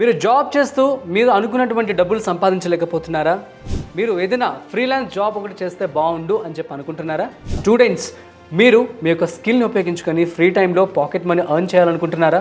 మీరు జాబ్ చేస్తూ మీరు అనుకున్నటువంటి డబ్బులు సంపాదించలేకపోతున్నారా? మీరు ఏదైనా ఫ్రీలాన్స్ జాబ్ ఒకటి చేస్తే బాగుండు అని చెప్పి అనుకుంటున్నారా? స్టూడెంట్స్, మీరు మీ యొక్క స్కిల్ని ఉపయోగించుకొని ఫ్రీ టైంలో పాకెట్ మనీ ఎర్న్ చేయాలనుకుంటున్నారా?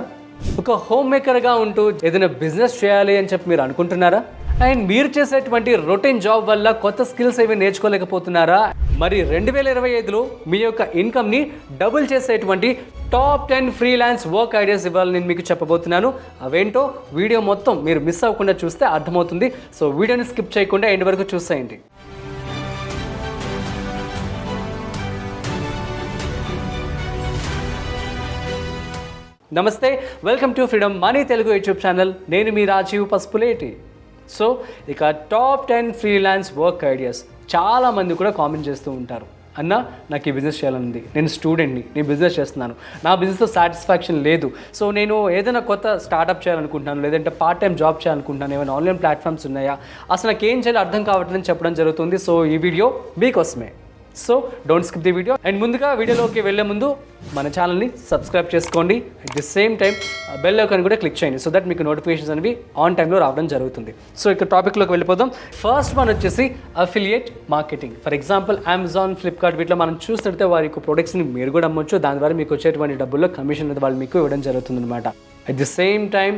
ఒక హోమ్ మేకర్గా ఉంటూ ఏదైనా బిజినెస్ చేయాలి అని చెప్పి మీరు అనుకుంటున్నారా? అండ్ మీరు చేసేటువంటి రొటీన్ జాబ్ వల్ల కొత్త స్కిల్స్ ఏవి నేర్చుకోలేకపోతున్నారా? మరి 2025లో మీ యొక్క ఇన్కమ్ని డబుల్ చేసేటువంటి టాప్ 10 ఫ్రీలాన్స్ వర్క్ ఐడియాస్ ఇవ్వాలి నేను మీకు చెప్పబోతున్నాను. అవేంటో వీడియో మొత్తం మీరు మిస్ అవ్వకుండా చూస్తే అర్థమవుతుంది. సో వీడియోని స్కిప్ చేయకుండా ఎండ్ వరకు చూసేయండి. నమస్తే, welcome to freedom money Telugu YouTube channel. నేను మీ రాజీవ్ పసుపులేటి. సో ఇక టాప్ 10 ఫ్రీలాన్స్ వర్క్ ఐడియాస్ చాలామంది కూడా కామెంట్ చేస్తూ ఉంటారు. అన్న, నాకు ఈ బిజినెస్ చేయాలనుంది, నేను స్టూడెంట్ని, నేను బిజినెస్ చేస్తున్నాను, నా బిజినెస్తో సాటిస్ఫాక్షన్ లేదు, సో నేను ఏదైనా కొత్త స్టార్ట్అప్ చేయాలనుకుంటున్నాను, లేదంటే పార్ట్ టైం జాబ్ చేయాలనుకుంటున్నాను, ఏమైనా ఆన్లైన్ ప్లాట్ఫామ్స్ ఉన్నాయా, అసలు నాకు ఏం చేయాలో అర్థం కావట్లేదని చెప్పడం జరుగుతుంది. సో ఈ వీడియో మీకోసమే. So don't skip the video. And ముందుగా వీడియోలోకి వెళ్ళే ముందు మన ఛానల్ని సబ్స్క్రైబ్ చేసుకోండి. At the same time bell icon కూడా క్లిక్ చేయండి, సో దట్ మీకు నోటిఫికేషన్స్ అనేవి ఆన్ టైంలో రావడం జరుగుతుంది. సో ఇక్కడ టాపిక్లోకి వెళ్ళిపోదాం. ఫస్ట్ వన్ వచ్చేసి affiliate marketing. For example Amazon, Flipkart వీటిలో మనం చూస్తుంటే వారి యొక్క ప్రొడక్ట్స్ని మీరు కూడా అమ్మొచ్చు. దాని ద్వారా మీకు వచ్చేటువంటి డబ్బుల్లో కమిషన్ అనేది వాళ్ళు మీకు ఇవ్వడం జరుగుతుంది అనమాట. అట్ ది సేమ్ టైం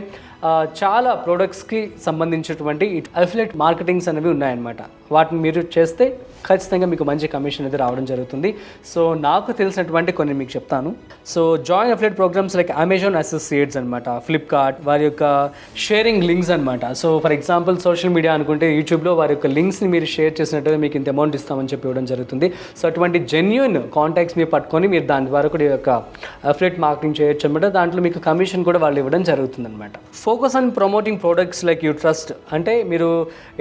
చాలా ప్రోడక్ట్స్కి సంబంధించినటువంటి అఫిలియేట్ మార్కెటింగ్స్ అనేవి ఉన్నాయన్నమాట. వాటిని మీరు చేస్తే ఖచ్చితంగా మీకు మంచి కమిషన్ అనేది రావడం జరుగుతుంది. సో నాకు తెలిసినటువంటి కొన్ని మీకు చెప్తాను. So join affiliate programs like Amazon associates అనమాట, ఫ్లిప్కార్ట్ వారి యొక్క షేరింగ్ లింక్స్ అనమాట. So for example social media అనుకుంటే యూట్యూబ్లో వారి యొక్క లింక్స్ని మీరు షేర్ చేసినట్టు మీకు ఇంత అమౌంట్ ఇస్తామని చెప్పి ఇవ్వడం జరుగుతుంది. సో అటువంటి జెన్యూన్ కాంటాక్ట్స్ మీరు పట్టుకొని మీరు దాని ద్వారా కూడా ఈ యొక్క అఫిలియేట్ మార్కెటింగ్ చేయొచ్చు అనమాట. దాంట్లో మీకు కమిషన్ కూడా వాళ్ళు ఇవ్వడం జరుగుతుంది అనమాట. Focus on promoting products like you trust. అంటే మీరు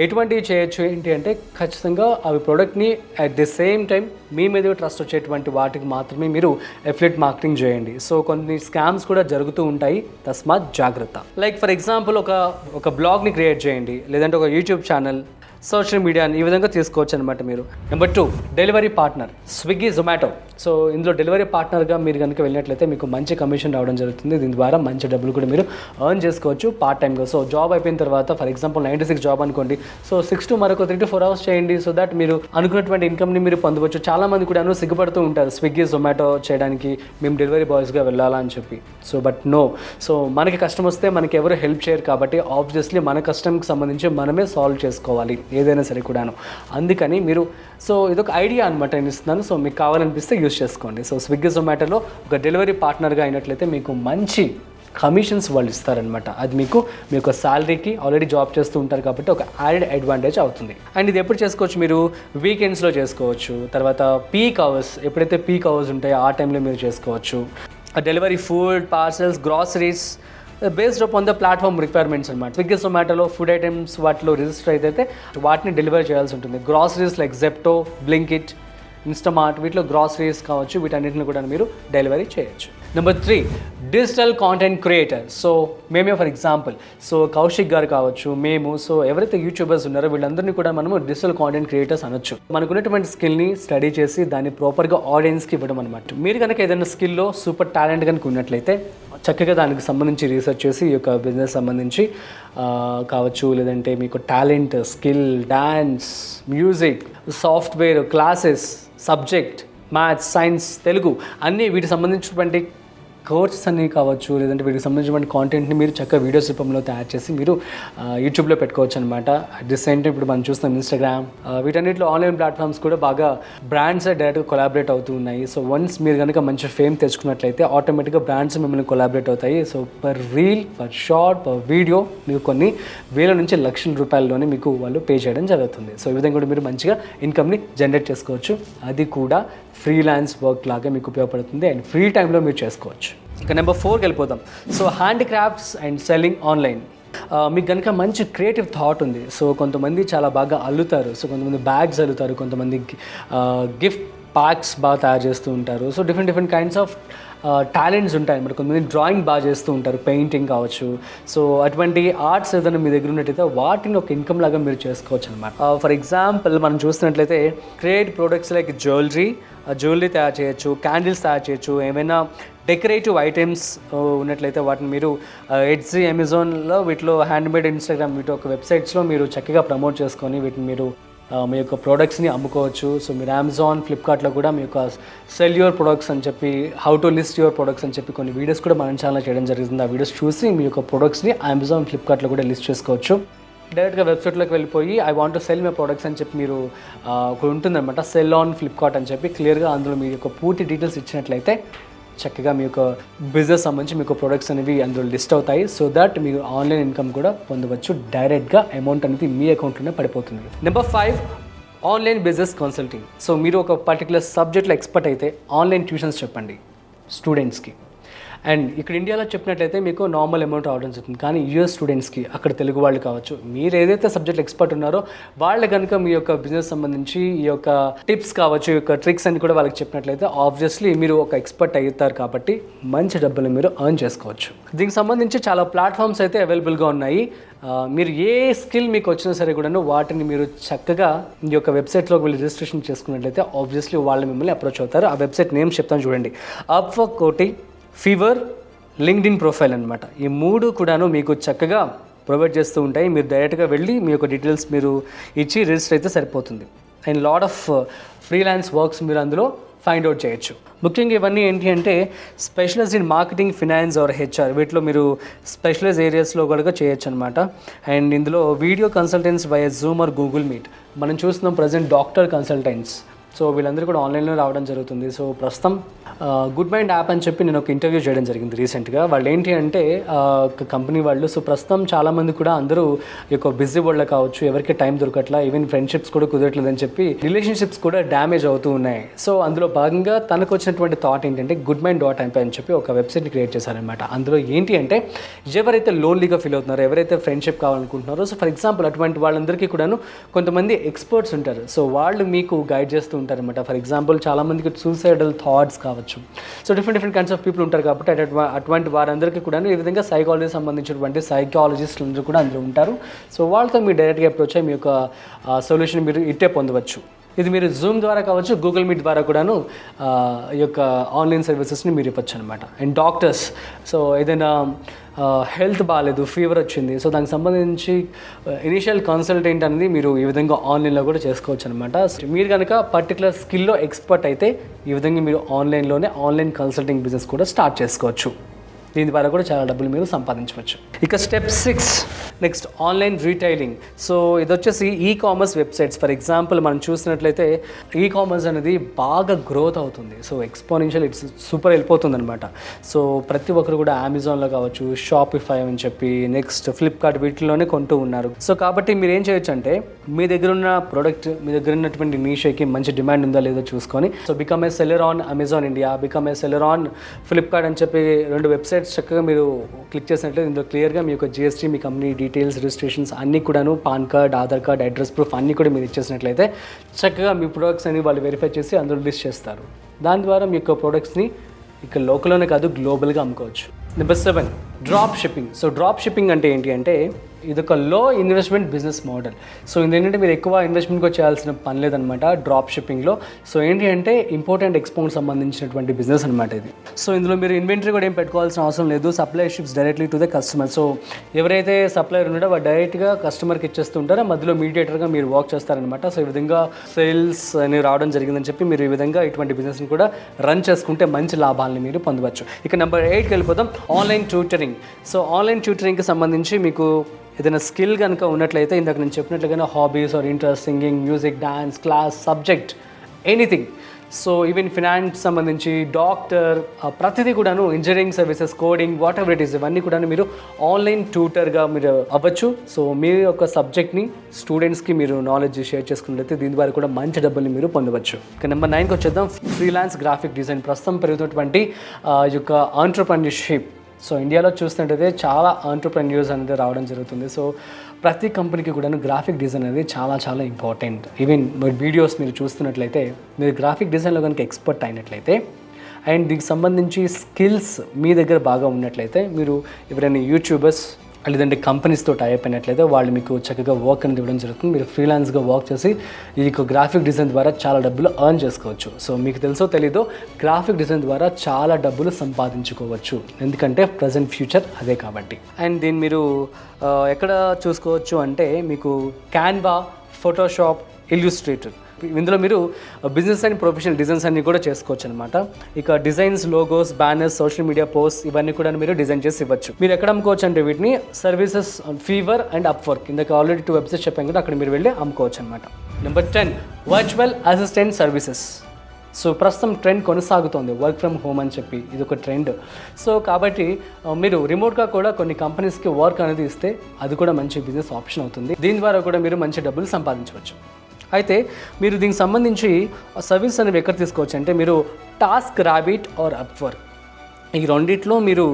ఎటువంటివి చేయొచ్చు ఏంటి అంటే ఖచ్చితంగా అవి ప్రోడక్ట్ని అట్ ది సేమ్ టైం మీ మీద ట్రస్ట్ వచ్చేటువంటి వాటికి మాత్రమే మీరు అఫిలియేట్ మార్కెటింగ్ చేయండి. సో కొన్ని స్కామ్స్ కూడా జరుగుతూ ఉంటాయి, తస్మాత్ జాగ్రత్త. లైక్ ఫర్ ఎగ్జాంపుల్ ఒక బ్లాగ్ని క్రియేట్ చేయండి, లేదంటే ఒక యూట్యూబ్ ఛానల్, సోషల్ మీడియాని ఈ విధంగా తీసుకోవచ్చు అనమాట మీరు. Number 2, delivery partner, Swiggy, Zomato. So ఇందులో డెలివరీ పార్ట్నర్గా మీరు కనుక వెళ్ళినట్లయితే మీకు మంచి కమిషన్ రావడం జరుగుతుంది. దీని ద్వారా మంచి డబ్బులు కూడా మీరు ఎర్న్ చేసుకోవచ్చు పార్ట్ టైంగా. సో జాబ్ అయిపోయిన తర్వాత ఫర్ ఎగ్జాంపుల్ 9 to 6 జాబ్ అనుకోండి, సో 6 to మరొక 3 to 4 hours చేయండి. సో దట్ మీరు అనుకున్నటువంటి ఇన్కమ్ని మీరు పొందవచ్చు. చాలామంది కూడా సిగ్గుపడుతూ ఉంటారు స్విగ్గీ, జొమాటో చేయడానికి, మేము డెలివరీ బాయ్స్గా వెళ్ళాలా అని చెప్పి. So but no. సో మనకి కష్టం వస్తే మనకి ఎవరు హెల్ప్ చేయరు కాబట్టి ఆబ్వియస్లీ మన కష్టంకి సంబంధించి మనమే సాల్వ్ చేసుకోవాలి ఏదైనా సరే కూడాను. అందుకని మీరు సో ఇదొక ఐడియా అనమాట నేను ఇస్తున్నాను. సో మీకు కావాలనిపిస్తే యూజ్ చేసుకోండి. సో స్విగ్గీ, జొమాటోలో ఒక డెలివరీ పార్ట్నర్గా అయినట్లయితే మీకు మంచి కమిషన్స్ వాళ్ళు ఇస్తారనమాట. అది మీకు మీ యొక్క శాలరీకి ఆల్రెడీ జాబ్ చేస్తూ ఉంటారు కాబట్టి ఒక యాడెడ్ అడ్వాంటేజ్ అవుతుంది. అండ్ ఇది ఎప్పుడు చేసుకోవచ్చు, మీరు వీకెండ్స్లో చేసుకోవచ్చు. తర్వాత పీక్ అవర్స్, ఎప్పుడైతే పీక్ అవర్స్ ఉంటాయో ఆ టైంలో మీరు చేసుకోవచ్చు. Delivery food, parcels, groceries based upon the platform requirements అనమాట. స్విగ్గీ, జొమాటోలో ఫుడ్ ఐటమ్స్ వాటిలో రిజిస్టర్ అయితే వాటిని డెలివరీ చేయాల్సి ఉంటుంది. Groceries like Zepto, Blinkit, Instamart వీటిలో గ్రాసరీస్ కావచ్చు, వీటన్నిటిని కూడా మీరు డెలివరీ చేయొచ్చు. Number 3, digital content creator. So మేమే ఫర్ ఎగ్జాంపుల్ సో కౌశిక్ గారు కావచ్చు, మేము, సో ఎవరైతే యూట్యూబర్స్ ఉన్నారో వీళ్ళందరినీ కూడా మనము డిజిటల్ కాంటెంట్ క్రియేటర్స్ అనొచ్చు. మనకున్నటువంటి స్కిల్ని స్టడీ చేసి దాన్ని ప్రాపర్గా ఆడియన్స్కి ఇవ్వడం అనమాట. మీరు కనుక ఏదైనా స్కిల్లో సూపర్ టాలెంట్ కనుక ఉన్నట్లయితే చక్కగా దానికి సంబంధించి రీసెర్చ్ చేసి ఈ యొక్క బిజినెస్ సంబంధించి కావచ్చు, లేదంటే మీకు talent, skill, dance, music, software, classes, subject, maths, science, Telugu అన్నీ వీటికి సంబంధించినటువంటి కోర్సెస్ అన్నీ కావచ్చు, లేదంటే వీటికి సంబంధించిన కాంటెంట్ని మీరు చక్కగా వీడియోస్ రూపంలో తయారు చేసి మీరు యూట్యూబ్లో పెట్టుకోవచ్చు అనమాట. అట్ ది సేమ్ టైం ఇప్పుడు మనం చూస్తున్నాం ఇన్స్టాగ్రామ్, వీటన్నిటిలో ఆన్లైన్ ప్లాట్ఫామ్స్ కూడా బాగా బ్రాండ్స్ డైరెక్ట్గా కొలాబరేట్ అవుతూ ఉన్నాయి. సో వన్స్ మీరు కనుక మంచి ఫేమ్ తెచ్చుకున్నట్లయితే ఆటోమేటిక్గా బ్రాండ్స్ మిమ్మల్ని కొలాబరేట్ అవుతాయి. So per reel, per short, per video మీకు కొన్ని వేల నుంచి లక్షల రూపాయల్లోనే మీకు వాళ్ళు పే చేయడం జరుగుతుంది. సో ఈ విధంగా కూడా మీరు మంచిగా ఇన్కమ్ని జనరేట్ చేసుకోవచ్చు. అది కూడా ఫ్రీలాన్స్ వర్క్ లాగా మీకు ఉపయోగపడుతుంది అండ్ ఫ్రీ టైంలో మీరు చేసుకోవచ్చు. ఇక నెంబర్ 4కి వెళ్ళిపోదాం. So handicrafts and selling online. మీకు కనుక మంచి క్రియేటివ్ థాట్ ఉంది. సో కొంతమంది చాలా బాగా అల్లుతారు, సో కొంతమంది బ్యాగ్స్ అల్లుతారు, కొంతమంది గిఫ్ట్ ప్యాక్స్ బాగా తయారు చేస్తూ ఉంటారు. So different kinds of talents ఉంటాయి అన్నమాట. కొంతమంది డ్రాయింగ్ బాగా చేస్తూ ఉంటారు, పెయింటింగ్ కావచ్చు. సో అటువంటి ఆర్ట్స్ ఏదైనా మీ దగ్గర ఉన్నట్టయితే వాటిని ఒక ఇన్కమ్ లాగా మీరు చేసుకోవచ్చు అనమాట. ఫర్ ఎగ్జాంపుల్ మనం చూసినట్లయితే క్రియేట్ ప్రొడక్ట్స్ లైక్ జ్యువెలరీ తయారు చేయొచ్చు, క్యాండిల్స్ తయారు చేయొచ్చు, ఏమైనా డెకరేటివ్ ఐటమ్స్ ఉన్నట్లయితే వాటిని మీరు ఎట్జీ, అమెజాన్లో వీటిలో హ్యాండ్మేడ్, ఇన్స్టాగ్రామ్ వీటి ఒక వెబ్సైట్స్లో మీరు చక్కగా ప్రమోట్ చేసుకొని వీటిని మీరు మీ యొక్క ప్రోడక్ట్స్ని అమ్ముకోవచ్చు. సో మీరు అమెజాన్, ఫ్లిప్కార్ట్లో కూడా మీ యొక్క సెల్ యువర్ ప్రొడక్ట్స్ అని చెప్పి, how to list your products అని చెప్పి కొన్ని వీడియోస్ కూడా మన ఛానల్లో చేయడం జరుగుతుంది. ఆ వీడియోస్ చూసి మీ యొక్క ప్రొడక్ట్స్ని అమెజాన్, ఫ్లిప్కార్ట్లో కూడా లిస్ట్ చేసుకోవచ్చు. డైరెక్ట్గా వెబ్సైట్లోకి వెళ్ళిపోయి I want to cell my products అని చెప్పి మీరు ఒకటి ఉంటుందన్నమాట, సెల్ ఆన్ ఫ్లిప్కార్ట్ అని చెప్పి క్లియర్గా అందులో మీ యొక్క పూర్తి డీటెయిల్స్ ఇచ్చినట్లయితే చక్కగా మీ యొక్క బిజినెస్ సంబంధించి మీకు ప్రొడక్ట్స్ అనేవి అందులో లిస్ట్ అవుతాయి. సో దట్ మీరు ఆన్లైన్ ఇన్కమ్ కూడా పొందవచ్చు. డైరెక్ట్గా అమౌంట్ అనేది మీ అకౌంట్లోనే పడిపోతుంది. Number 5, online business consulting. So మీరు ఒక పర్టికులర్ సబ్జెక్ట్లో ఎక్స్పర్ట్ అయితే ఆన్లైన్ ట్యూషన్స్ చెప్పండి స్టూడెంట్స్కి. అండ్ ఇక్కడ ఇండియాలో చెప్పినట్లయితే మీకు నార్మల్ అమౌంట్ రావడం జరుగుతుంది. కానీ యూఎస్ స్టూడెంట్స్కి, అక్కడ తెలుగు వాళ్ళు కావచ్చు, మీరు ఏదైతే సబ్జెక్ట్ ఎక్స్పర్ట్ ఉన్నారో వాళ్ళు కనుక మీ యొక్క బిజినెస్ సంబంధించి ఈ యొక్క టిప్స్ కావచ్చు, ఈ యొక్క ట్రిక్స్ అని కూడా వాళ్ళకి చెప్పినట్లయితే ఆబ్వియస్లీ మీరు ఒక ఎక్స్పర్ట్ అవుతారు కాబట్టి మంచి డబ్బులు మీరు ఎర్న్ చేసుకోవచ్చు. దీనికి సంబంధించి చాలా ప్లాట్ఫామ్స్ అయితే అవైలబుల్గా ఉన్నాయి. మీరు ఏ స్కిల్ మీకు వచ్చినా సరే కూడాను వాటిని మీరు చక్కగా ఈ యొక్క వెబ్సైట్లోకి వెళ్ళి రిజిస్ట్రేషన్ చేసుకున్నట్లయితే ఆబ్వియస్లీ వాళ్ళు మిమ్మల్ని అప్రోచ్ అవుతారు. ఆ వెబ్సైట్ నేమ్ చెప్తాను చూడండి, అప్వర్క్ ఒకటి, ఫీవర్, లింక్డ్ఇన్ ప్రొఫైల్ అనమాట. ఈ 3 కూడాను మీకు చక్కగా ప్రొవైడ్ చేస్తూ ఉంటాయి. మీరు డైరెక్ట్గా వెళ్ళి మీ యొక్క డీటెయిల్స్ మీరు ఇచ్చి రిజిస్టర్ అయితే సరిపోతుంది. And lot of freelance works మీరు అందులో ఫైండ్ అవుట్ చేయొచ్చు. ముఖ్యంగా ఇవన్నీ ఏంటి అంటే specialised in marketing, finance or HR, వీటిలో మీరు స్పెషలైజ్ ఏరియాస్లో కూడా చేయొచ్చు అనమాట. అండ్ ఇందులో video consultants via Zoom or Google Meet. మనం చూస్తున్నాం ప్రజెంట్ డాక్టర్ కన్సల్టెంట్స్. సో వీళ్ళందరూ కూడా ఆన్లైన్లో రావడం జరుగుతుంది. సో ప్రస్తుతం గుడ్ మైండ్ యాప్ అని చెప్పి నేను ఒక ఇంటర్వ్యూ చేయడం జరిగింది రీసెంట్గా. వాళ్ళు ఏంటి అంటే ఒక కంపెనీ వాళ్ళు. సో ప్రస్తుతం చాలామంది కూడా అందరూ ఈ యొక్క బిజీ వరల్డ్లో కావచ్చు, ఎవరికి టైం దొరకట్లా, ఈవెన్ ఫ్రెండ్షిప్స్ కూడా కుదరట్లేదు అని చెప్పి రిలేషన్షిప్స్ కూడా డ్యామేజ్ అవుతూ ఉన్నాయి. సో అందులో భాగంగా తనకు వచ్చినటువంటి థాట్ ఏంటంటే గుడ్ మైండ్ .mp అని చెప్పి ఒక వెబ్సైట్ని క్రియేట్ చేశారనమాట. అందులో ఏంటి అంటే ఎవరైతే లోన్లీగా ఫీల్ అవుతున్నారో, ఎవరైతే ఫ్రెండ్షిప్ కావాలనుకుంటున్నారో, సో ఫర్ ఎగ్జాంపుల్ అటువంటి వాళ్ళందరికీ కూడాను కొంతమంది ఎక్స్పర్ట్స్ ఉంటారు. సో వాళ్ళు మీకు గైడ్ చేస్తూ ఉంటారనమాట. ఫర్ ఎగ్జాంపుల్ చాలామందికి సూసైడల్ థాట్స్ కావచ్చు. So different kinds of people ఉంటారు కాబట్టి అటువంటి వారందరికీ కూడా ఈ విధంగా సైకాలజీ సంబంధించినటువంటి సైకాలజిస్టులు అందరూ కూడా అందులో ఉంటారు. సో వాళ్ళతో మీరు డైరెక్ట్గా అప్రోచ్ అయ్యి మీ యొక్క సొల్యూషన్ మీరు ఇట్టే పొందవచ్చు. ఇది మీరు జూమ్ ద్వారా కావచ్చు, గూగుల్ మీట్ ద్వారా కూడాను ఈ యొక్క ఆన్లైన్ సర్వీసెస్ని మీరు ఇవ్వచ్చు అనమాట. అండ్ డాక్టర్స్, సో ఏదైనా హెల్త్ బాగాలేదు, ఫీవర్ వచ్చింది, సో దానికి సంబంధించి ఇనిషియల్ కన్సల్టెంట్ అనేది మీరు ఈ విధంగా ఆన్లైన్లో కూడా చేసుకోవచ్చు అనమాట. మీరు కనుక పర్టికులర్ స్కిల్లో ఎక్స్పర్ట్ అయితే ఈ విధంగా మీరు ఆన్లైన్లోనే ఆన్లైన్ కన్సల్టింగ్ బిజినెస్ కూడా స్టార్ట్ చేసుకోవచ్చు. దీని ద్వారా కూడా చాలా డబ్బులు మీరు సంపాదించవచ్చు. ఇక step 6, next online retailing. So ఇది వచ్చేసి e commerce websites. For example మనం చూసినట్లయితే ఈ కామర్స్ అనేది బాగా గ్రోత్ అవుతుంది. సో ఎక్స్పోనెన్షియల్ ఇట్స్ సూపర్ వెళ్ళిపోతుంది అనమాట. సో ప్రతి ఒక్కరు కూడా అమెజాన్లో కావచ్చు, షాపిఫై అని చెప్పి, నెక్స్ట్ ఫ్లిప్కార్ట్, వీటిలోనే కొంటూ ఉన్నారు. సో కాబట్టి మీరు ఏం చేయొచ్చు అంటే మీ దగ్గర ఉన్న ప్రోడక్ట్, మీ దగ్గర ఉన్నటువంటి నిషేకి మంచి డిమాండ్ ఉందా లేదో చూసుకొని, so become a seller on Amazon India, become a seller on Flipkart అని చెప్పి 2 వెబ్సైట్స్ చక్కగా మీరు క్లిక్ చేసినట్లయితే ఇందులో క్లియర్గా మీ యొక్క జిఎస్టీ, మీ కంపెనీ డీటెయిల్స్, రిజిస్ట్రేషన్స్ అన్నీ కూడాను, pan card, Aadhaar card, address proof అన్నీ కూడా మీరు ఇచ్చేసినట్లయితే చక్కగా మీ ప్రొడక్ట్స్ అని వాళ్ళు వెరిఫై చేసి అందులో లిస్ట్ చేస్తారు. దాని ద్వారా మీ యొక్క ప్రొడక్ట్స్ని ఇక్కడ లోకల్లోనే కాదు గ్లోబల్గా అమ్ముకోవచ్చు. Number 7, drop shipping. So drop shipping అంటే ఏంటి అంటే ఇదొక లో ఇన్వెస్ట్మెంట్ బిజినెస్ మోడల్. సో ఇదేంటంటే మీరు ఎక్కువ ఇన్వెస్ట్మెంట్ కూడా చేయాల్సిన పని లేదనమాట డ్రాప్ షిప్పింగ్లో. సో ఏంటి అంటే ఇంపోర్ట్ ఎక్స్పోర్ట్ సంబంధించినటువంటి బిజినెస్ అనమాట ఇది. సో ఇందులో మీరు ఇన్వెంటరీ కూడా ఏం పెట్టుకోవాల్సిన అవసరం లేదు. Supply ships directly to the customer. So ఎవరైతే సప్లయర్ ఉన్నాడో వాడు డైరెక్ట్గా కస్టమర్కి ఇచ్చేస్తుంటారో, మధ్యలో మీడియేటర్గా మీరు వర్క్ చేస్తారనమాట. సో ఈ విధంగా సేల్స్ అనేవి రావడం జరిగిందని చెప్పి మీరు ఈ విధంగా ఇటువంటి బిజినెస్ని కూడా రన్ చేసుకుంటే మంచి లాభాలని మీరు పొందవచ్చు. ఇక నెంబర్ 8కి వెళ్ళిపోతాం, ఆన్లైన్ ట్యూటరింగ్. సో ఆన్లైన్ ట్యూటరింగ్కి సంబంధించి మీకు ఏదైనా స్కిల్ కనుక ఉన్నట్లయితే ఇందాక నేను చెప్పినట్లుగానే hobbies or interest, singing, music, dance, class, subject, anything. So even finance సంబంధించి, డాక్టర్, ప్రతిదీ కూడాను, engineering services, coding, whatever it is, ఇవన్నీ కూడా మీరు ఆన్లైన్ ట్యూటర్గా మీరు అవ్వచ్చు. సో మీ యొక్క సబ్జెక్ట్ని స్టూడెంట్స్కి మీరు నాలెడ్జ్ షేర్ చేసుకున్నట్లయితే దీని ద్వారా కూడా మంచి డబ్బుల్ని మీరు పొందవచ్చు. ఇక నెంబర్ 9కి వచ్చేద్దాం, ఫ్రీలాన్స్ గ్రాఫిక్ డిజైన్. ప్రస్తుతం పెరుగుతున్నటువంటి ఈ యొక్క ఆంటర్‌ప్రెన్యూర్‌షిప్. సో ఇండియాలో చూసినట్టయితే చాలా ఆంటర్‌ప్రెన్యూర్స్ అనేది రావడం జరుగుతుంది. సో ప్రతి కంపెనీకి కూడాను గ్రాఫిక్ డిజైన్ అనేది చాలా చాలా ఇంపార్టెంట్. ఈవెన్ వీడియోస్ మీరు చూస్తున్నట్లయితే మీరు గ్రాఫిక్ డిజైన్లో కనుక ఎక్స్పర్ట్ అయినట్లయితే అండ్ దీనికి సంబంధించి స్కిల్స్ మీ దగ్గర బాగా ఉన్నట్లయితే మీరు ఎవరైనా యూట్యూబర్స్ లేదంటే కంపెనీస్తో టైప్ అయినట్లయితే వాళ్ళు మీకు చక్కగా వర్క్ అనేది ఇవ్వడం జరుగుతుంది. మీరు ఫ్రీలాన్స్గా వర్క్ చేసి ఈ గ్రాఫిక్ డిజైన్ ద్వారా చాలా డబ్బులు ఎర్న్ చేసుకోవచ్చు. సో మీకు తెలుసో తెలీదో గ్రాఫిక్ డిజైన్ ద్వారా చాలా డబ్బులు సంపాదించుకోవచ్చు, ఎందుకంటే ప్రజెంట్ ఫ్యూచర్ అదే కాబట్టి. అండ్ దీన్ని మీరు ఎక్కడ చూసుకోవచ్చు అంటే మీకు క్యాన్వా, ఫోటోషాప్, ఇల్యూస్ట్రేటర్, ఇందులో మీరు బిజినెస్ అండ్ ప్రొఫెషనల్ డిజైన్స్ అన్ని కూడా చేసుకోవచ్చు అనమాట. ఇక designs, logos, banners, social media post ఇవన్నీ కూడా మీరు డిజైన్ చేసి ఇవ్వచ్చు. మీరు ఎక్కడ అమ్ముకోవచ్చు అంటే వీటిని సర్వీసెస్ ఫీవర్ అండ్ అప్వర్క్, ఇందాక ఆల్రెడీ 2 వెబ్సైట్స్ చెప్పాం కదా, అక్కడ మీరు వెళ్ళి అమ్ముకోవచ్చు అనమాట. Number 10 virtual assistant services. So ప్రస్తుతం ట్రెండ్ కొనసాగుతోంది వర్క్ ఫ్రమ్ హోమ్ అని చెప్పి, ఇది ఒక ట్రెండ్. సో కాబట్టి మీరు రిమోట్గా కూడా కొన్ని కంపెనీస్కి వర్క్ అనేది ఇస్తే అది కూడా మంచి బిజినెస్ ఆప్షన్ అవుతుంది. దీని ద్వారా కూడా మీరు మంచి డబ్బులు సంపాదించవచ్చు. అయితే మీరు దీనికి సంబంధించి సర్వీస్ అనేవి ఎక్కడ తీసుకోవచ్చు అంటే మీరు టాస్క్ ర్యాబిట్ ఆర్ అప్వర్క్, ఈ రెండిట్లో మీరు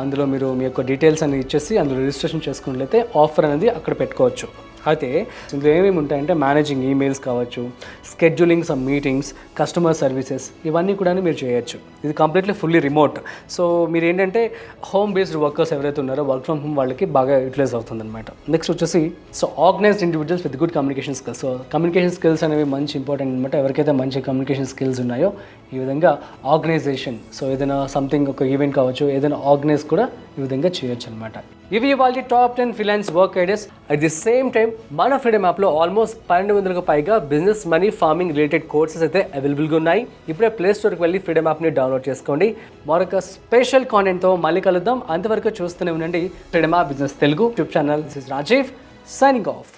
అందులో మీరు మీ యొక్క డీటెయిల్స్ అనేది ఇచ్చేసి అందులో రిజిస్ట్రేషన్ చేసుకున్నట్లయితే ఆఫర్ అనేది అక్కడ పెట్టుకోవచ్చు. అయితే ఇందులో ఏమేమి ఉంటాయంటే మేనేజింగ్ ఈమెయిల్స్ కావచ్చు, scheduling some meetings, customer services, ఇవన్నీ కూడా మీరు చేయొచ్చు. ఇది కంప్లీట్లీ ఫుల్లీ రిమోట్. సో మీరు ఏంటంటే హోమ్ బేస్డ్ వర్కర్స్ ఎవరైతే ఉన్నారో వర్క్ ఫ్రమ్ హోమ్ వాళ్ళకి బాగా యూటిలైజ్ అవుతుంది అనమాట. నెక్స్ట్ వచ్చేసి so organised individuals with good communication skills. So communication skills అనేవి మంచి ఇంపార్టెంట్ అనమాట. ఎవరికైతే మంచి కమ్యూనికేషన్ స్కిల్స్ ఉన్నాయో ఈ విధంగా ఆర్గనైజేషన్, సో ఏదైనా సంథింగ్ ఒక ఈవెంట్ కావచ్చు, ఏదైనా ఆర్గనైజ్ కూడా ఈ విధంగా చేయొచ్చు అనమాట. ఇవి ఇవాళ top 10 freelance work ideas. At the same time మన ఫ్రీడమ్ యాప్లో ఆల్మోస్ట్ 1200కు పైగా business, money, farming related courses అయితే అవైలబుల్గా ఉన్నాయి. ఇప్పుడే ప్లే స్టోర్కి వెళ్ళి ఫ్రీడమ్ యాప్ని డౌన్లోడ్ చేసుకోండి. మరొక స్పెషల్ కాంటెంట్తో మళ్ళీ కలుద్దాం. అంతవరకు చూస్తూనే ఉండండి freedom app business Telugu YouTube channel. This is Rajeev signing of.